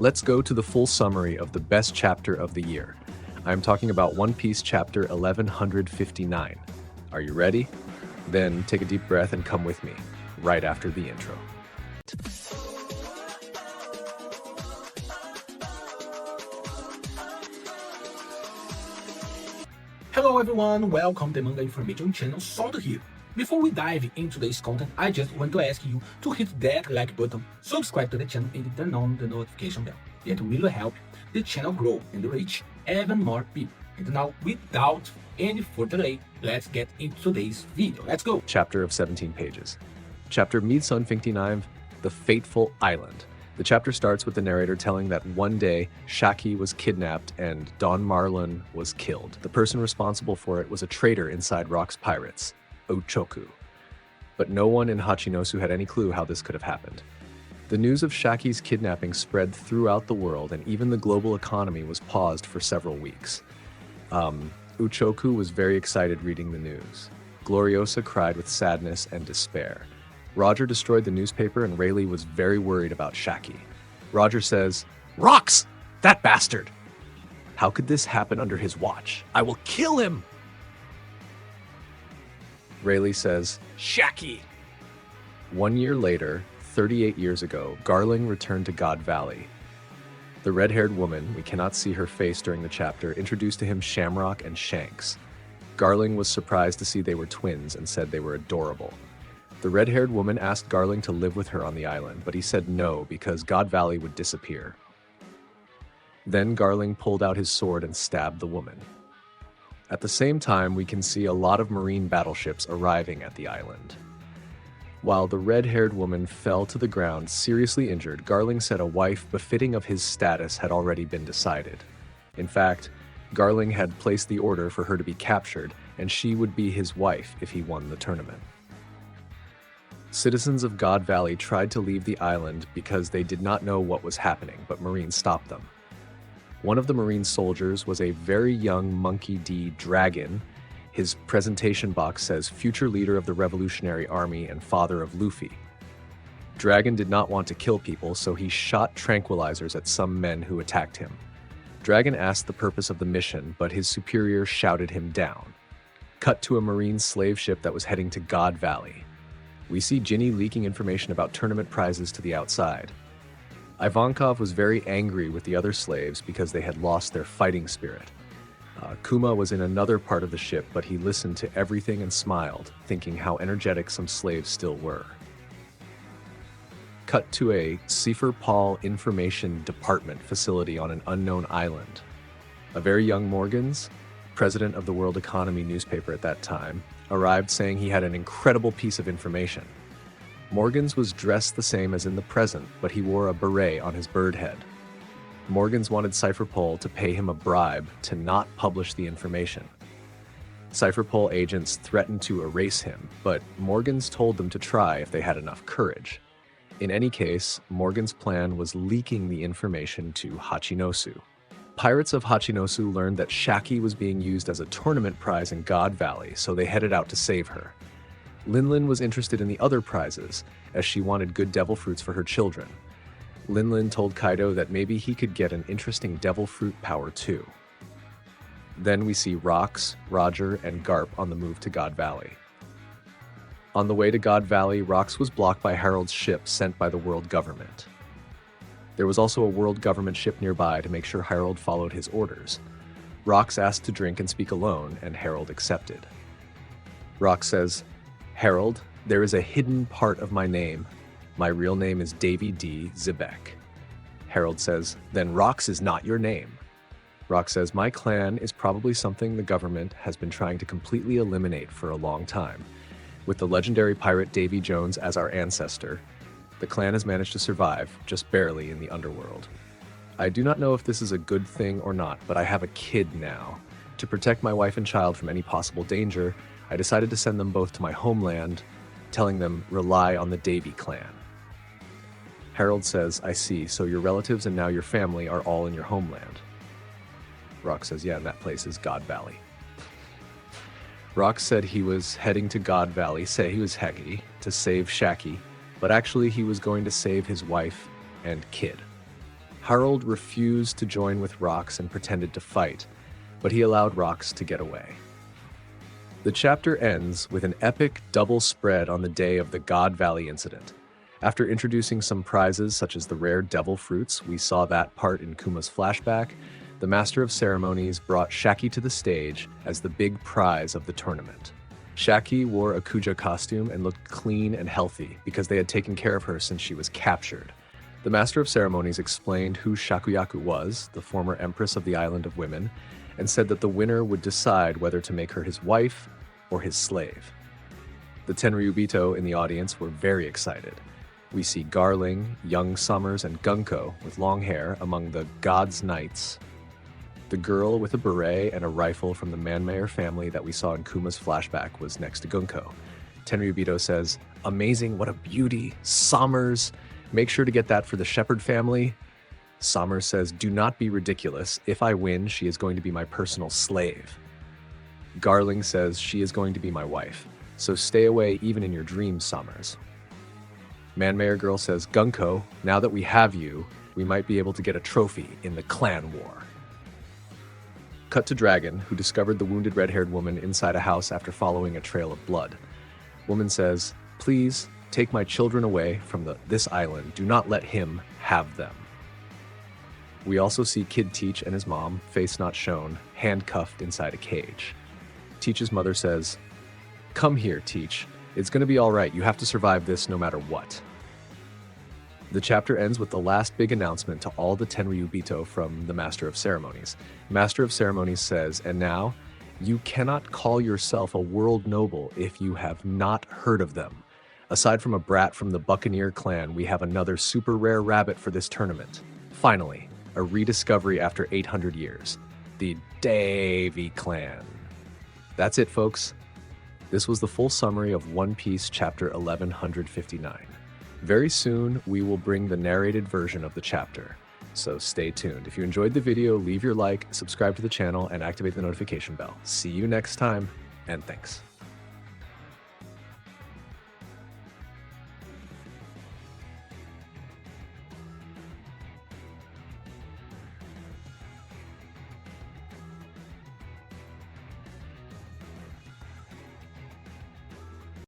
Let's go to the full summary of the best chapter of the year. I'm talking about One Piece chapter 1159. Are you ready? Then take a deep breath and come with me, right after the intro. Hello everyone, welcome to the Manga Information Channel, Soldo here. Before we dive into today's content, I just want to ask you to hit that like button, subscribe to the channel and turn on the notification bell. It will help the channel grow and reach even more people. And now, without any further delay, let's get into today's video. Let's go! Chapter of 17 pages. Chapter Midsun 59, The Fateful Island. The chapter starts with the narrator telling that one day, Shaki was kidnapped and Don Marlon was killed. The person responsible for it was a traitor inside Rock's pirates, Ochoku. But no one in Hachinosu had any clue how this could have happened. The news of Shaki's kidnapping spread throughout the world, and even the global economy was paused for several weeks. Uchoku was very excited reading the news. Gloriosa cried with sadness and despair. Roger destroyed the newspaper and Rayleigh was very worried about Shaki. Roger says, "Rocks! That bastard! How could this happen under his watch? I will kill him!" Rayleigh says, "Shaki!" 1 year later, 38 years ago, Garling returned to God Valley. The red-haired woman, we cannot see her face during the chapter, introduced to him Shamrock and Shanks. Garling was surprised to see they were twins and said they were adorable. The red-haired woman asked Garling to live with her on the island, but he said no because God Valley would disappear. Then Garling pulled out his sword and stabbed the woman. At the same time, we can see a lot of marine battleships arriving at the island. While the red-haired woman fell to the ground seriously injured, Garling said a wife befitting of his status had already been decided. In fact, Garling had placed the order for her to be captured, and she would be his wife if he won the tournament. Citizens of God Valley tried to leave the island because they did not know what was happening, but Marines stopped them. One of the Marine soldiers was a very young Monkey D. Dragon. His presentation box says, "Future leader of the Revolutionary Army and father of Luffy." Dragon did not want to kill people, so he shot tranquilizers at some men who attacked him. Dragon asked the purpose of the mission, but his superior shouted him down. Cut to a Marine slave ship that was heading to God Valley. We see Ginny leaking information about tournament prizes to the outside. Ivankov was very angry with the other slaves because they had lost their fighting spirit. Kuma was in another part of the ship, but he listened to everything and smiled, thinking how energetic some slaves still were. Cut to a Sefer Paul Information Department facility on an unknown island. A very young Morgans, president of the World Economy newspaper at that time, arrived saying he had an incredible piece of information. Morgans was dressed the same as in the present, but he wore a beret on his bird head. Morgans wanted Cypherpole to pay him a bribe to not publish the information. Cypherpole agents threatened to erase him, but Morgans told them to try if they had enough courage. In any case, Morgan's plan was leaking the information to Hachinosu. Pirates of Hachinosu learned that Shaki was being used as a tournament prize in God Valley, so they headed out to save her. Linlin was interested in the other prizes, as she wanted good devil fruits for her children. Linlin told Kaido that maybe he could get an interesting devil fruit power too. Then we see Rox, Roger, and Garp on the move to God Valley. On the way to God Valley, Rox was blocked by Harold's ship sent by the world government. There was also a world government ship nearby to make sure Harold followed his orders. Rox asked to drink and speak alone, and Harold accepted. Rox says, "Harold, there is a hidden part of my name. My real name is Davy D. Zebek." Harold says, "Then Rox is not your name." Rox says, "My clan is probably something the government has been trying to completely eliminate for a long time. With the legendary pirate Davy Jones as our ancestor, the clan has managed to survive, just barely, in the underworld. I do not know if this is a good thing or not, but I have a kid now. To protect my wife and child from any possible danger, I decided to send them both to my homeland, telling them, rely on the Davy clan." Harold says, "I see, so your relatives and now your family are all in your homeland." Rox says, "Yeah, and that place is God Valley." Rox said he was heading to God Valley, he was Hegi, to save Shaki, but actually he was going to save his wife and kid. Harold refused to join with Rox and pretended to fight, but he allowed Rox to get away. The chapter ends with an epic double spread on the day of the God Valley incident. After introducing some prizes such as the rare devil fruits, we saw that part in Kuma's flashback, the Master of Ceremonies brought Shaki to the stage as the big prize of the tournament. Shaki wore a Kuja costume and looked clean and healthy because they had taken care of her since she was captured. The Master of Ceremonies explained who Shakuyaku was, the former empress of the Island of Women, and said that the winner would decide whether to make her his wife or his slave. The Tenryubito in the audience were very excited. We see Garling, young Summers, and Gunko with long hair among the God's Knights. The girl with a beret and a rifle from the Manmayer family that we saw in Kuma's flashback was next to Gunko. Tenryubito says, "Amazing, what a beauty, Summers. Make sure to get that for the Shepherd family." Summers says, "Do not be ridiculous. If I win, she is going to be my personal slave." Garling says, "She is going to be my wife. So stay away even in your dreams, Summers." Manmayer girl says, "Gunko, now that we have you, we might be able to get a trophy in the clan war." Cut to Dragon, who discovered the wounded red-haired woman inside a house after following a trail of blood. Woman says, "Please, take my children away from this island. Do not let him have them." We also see Kid Teach and his mom, face not shown, handcuffed inside a cage. Teach's mother says, "Come here, Teach. It's going to be all right. You have to survive this no matter what." The chapter ends with the last big announcement to all the Tenryubito from the Master of Ceremonies. Master of Ceremonies says, "And now, you cannot call yourself a world noble if you have not heard of them. Aside from a brat from the Buccaneer clan, we have another super rare rabbit for this tournament. Finally, a rediscovery after 800 years. The Davy clan." That's it, folks. This was the full summary of One Piece chapter 1159. Very soon, we will bring the narrated version of the chapter, so stay tuned. If you enjoyed the video, leave your like, subscribe to the channel, and activate the notification bell. See you next time, and thanks.